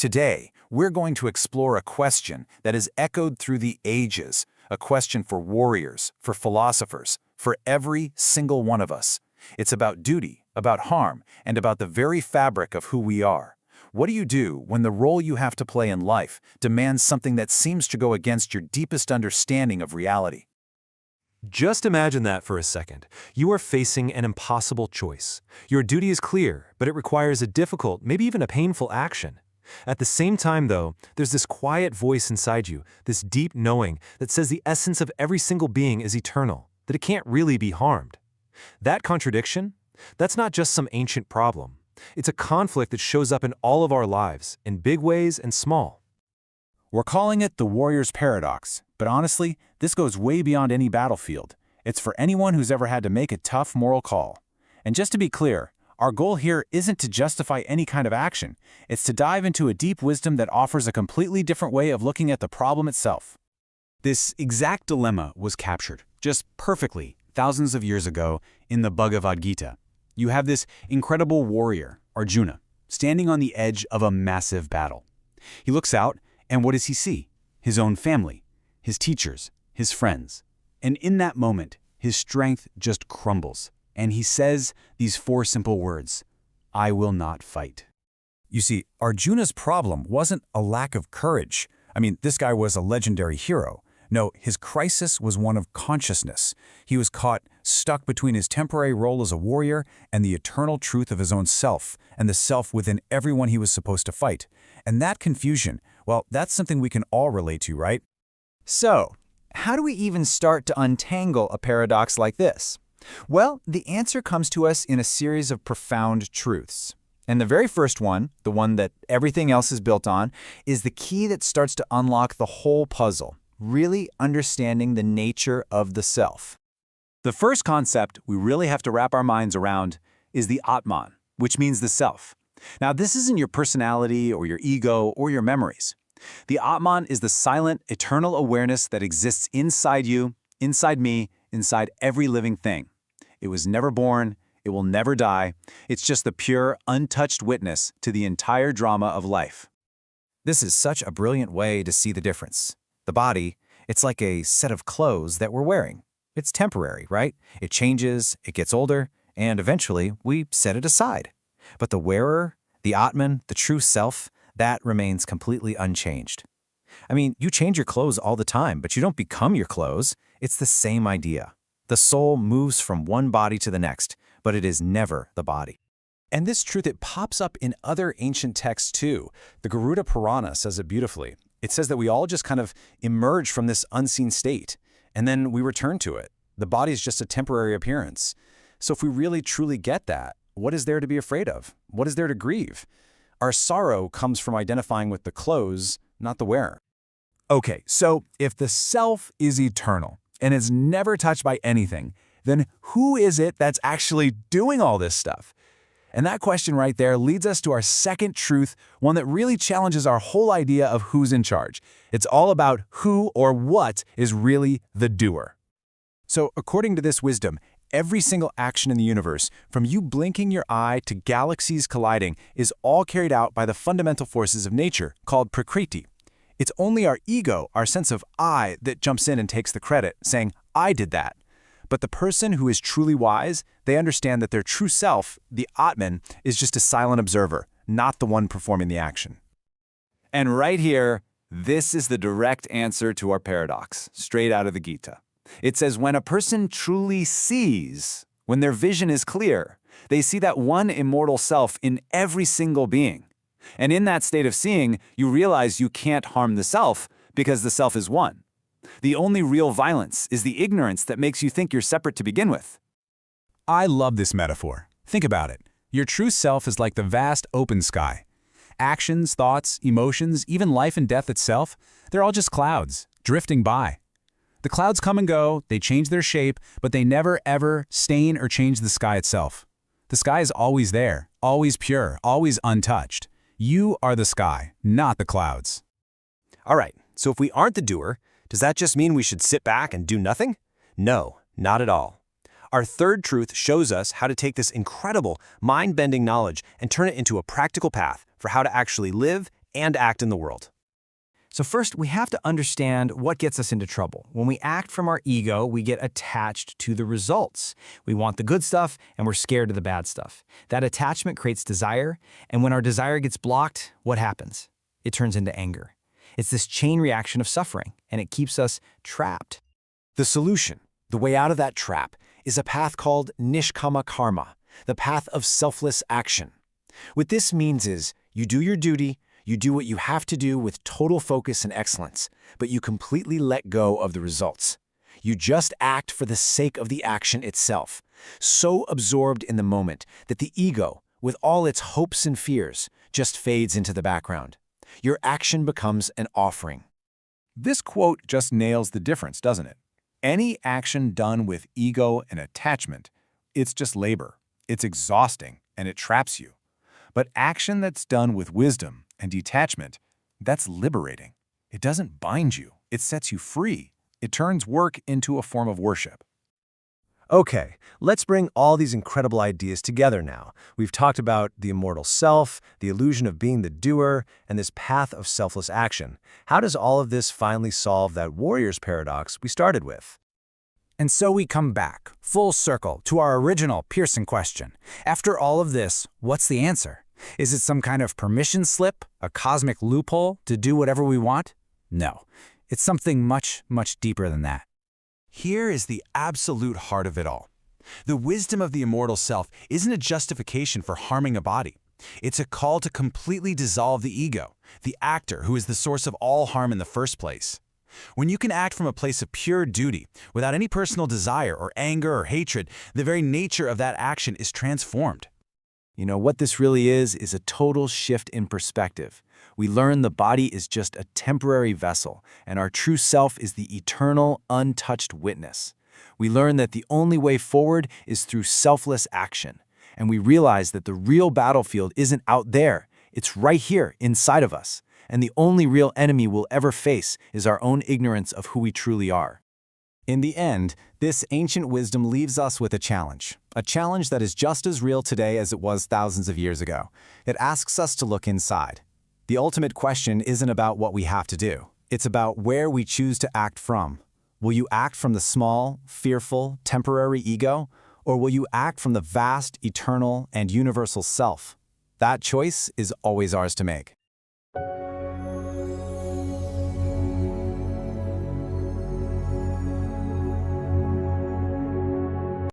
Today, we're going to explore a question that has echoed through the ages, a question for warriors, for philosophers, for every single one of us. It's about duty, about harm, and about the very fabric of who we are. What do you do when the role you have to play in life demands something that seems to go against your deepest understanding of reality? Just imagine that for a second. You are facing an impossible choice. Your duty is clear, but it requires a difficult, maybe even a painful action. At the same time, though, there's this quiet voice inside you, this deep knowing that says the essence of every single being is eternal, that it can't really be harmed. That contradiction? That's not just some ancient problem. It's a conflict that shows up in all of our lives, in big ways and small. We're calling it the warrior's paradox, but honestly, this goes way beyond any battlefield. It's for anyone who's ever had to make a tough moral call. And just to be clear, our goal here isn't to justify any kind of action. It's to dive into a deep wisdom that offers a completely different way of looking at the problem itself. This exact dilemma was captured, just perfectly, thousands of years ago in the Bhagavad Gita. You have this incredible warrior, Arjuna, standing on the edge of a massive battle. He looks out, and what does he see? His own family, his teachers, his friends. And in that moment, his strength just crumbles, and he says these four simple words, "I will not fight." You see, Arjuna's problem wasn't a lack of courage. This guy was a legendary hero. No, his crisis was one of consciousness. He was caught stuck between his temporary role as a warrior and the eternal truth of his own self, and the self within everyone he was supposed to fight. And that confusion, well, that's something we can all relate to, right? So, how do we even start to untangle a paradox like this? Well, the answer comes to us in a series of profound truths. And the very first one, the one that everything else is built on, is the key that starts to unlock the whole puzzle, really understanding the nature of the self. The first concept we really have to wrap our minds around is the Atman, which means the self. Now, this isn't your personality or your ego or your memories. The Atman is the silent, eternal awareness that exists inside you, inside me, inside every living thing. It was never born. It will never die. It's just the pure, untouched witness to the entire drama of life. This is such a brilliant way to see the difference. The body, it's like a set of clothes that we're wearing. It's temporary, right? It changes, it gets older, and eventually we set it aside. But the wearer, the Atman, the true self, that remains completely unchanged. You change your clothes all the time, but you don't become your clothes. It's the same idea. The soul moves from one body to the next, but it is never the body. And this truth, it pops up in other ancient texts too. The Garuda Purana says it beautifully. It says that we all just kind of emerge from this unseen state, and then we return to it. The body is just a temporary appearance. So if we really truly get that, what is there to be afraid of? What is there to grieve? Our sorrow comes from identifying with the clothes, not the wearer. Okay, so if the self is eternal and is never touched by anything, then who is it that's actually doing all this stuff? And that question right there leads us to our second truth, one that really challenges our whole idea of who's in charge. It's all about who or what is really the doer. So according to this wisdom, every single action in the universe, from you blinking your eye to galaxies colliding, is all carried out by the fundamental forces of nature, called Prakriti. It's only our ego, our sense of I, that jumps in and takes the credit, saying, I did that. But the person who is truly wise, they understand that their true self, the Atman, is just a silent observer, not the one performing the action. And right here, this is the direct answer to our paradox, straight out of the Gita. It says when a person truly sees, when their vision is clear, they see that one immortal self in every single being. And in that state of seeing, you realize you can't harm the self because the self is one. The only real violence is the ignorance that makes you think you're separate to begin with. I love this metaphor. Think about it. Your true self is like the vast open sky. Actions, thoughts, emotions, even life and death itself, they're all just clouds, drifting by. The clouds come and go, they change their shape, but they never ever stain or change the sky itself. The sky is always there, always pure, always untouched. You are the sky, not the clouds. All right, so if we aren't the doer, does that just mean we should sit back and do nothing? No, not at all. Our third truth shows us how to take this incredible, mind-bending knowledge and turn it into a practical path for how to actually live and act in the world. So first, we have to understand what gets us into trouble. When we act from our ego, we get attached to the results. We want the good stuff, and we're scared of the bad stuff. That attachment creates desire, and when our desire gets blocked, what happens? It turns into anger. It's this chain reaction of suffering, and it keeps us trapped. The solution, the way out of that trap, is a path called Nishkama Karma, the path of selfless action. What this means is, you do your duty, you do what you have to do with total focus and excellence, but you completely let go of the results. You just act for the sake of the action itself, so absorbed in the moment that the ego, with all its hopes and fears, just fades into the background. Your action becomes an offering. This quote just nails the difference, doesn't it? Any action done with ego and attachment, it's just labor. It's exhausting, and it traps you. But action that's done with wisdom and detachment, that's liberating. It doesn't bind you. It sets you free. It turns work into a form of worship. Okay, let's bring all these incredible ideas together now. We've talked about the immortal self, the illusion of being the doer, and this path of selfless action. How does all of this finally solve that warrior's paradox we started with? And so we come back, full circle, to our original Pearson question. After all of this, what's the answer? Is it some kind of permission slip, a cosmic loophole to do whatever we want? No, it's something much, much deeper than that. Here is the absolute heart of it all. The wisdom of the immortal self isn't a justification for harming a body. It's a call to completely dissolve the ego, the actor who is the source of all harm in the first place. When you can act from a place of pure duty, without any personal desire or anger or hatred, the very nature of that action is transformed. You know, what this really is a total shift in perspective. We learn the body is just a temporary vessel, and our true self is the eternal, untouched witness. We learn that the only way forward is through selfless action, and we realize that the real battlefield isn't out there, it's right here, inside of us, and the only real enemy we'll ever face is our own ignorance of who we truly are. In the end, this ancient wisdom leaves us with a challenge that is just as real today as it was thousands of years ago. It asks us to look inside. The ultimate question isn't about what we have to do. It's about where we choose to act from. Will you act from the small, fearful, temporary ego, or will you act from the vast, eternal, and universal self? That choice is always ours to make.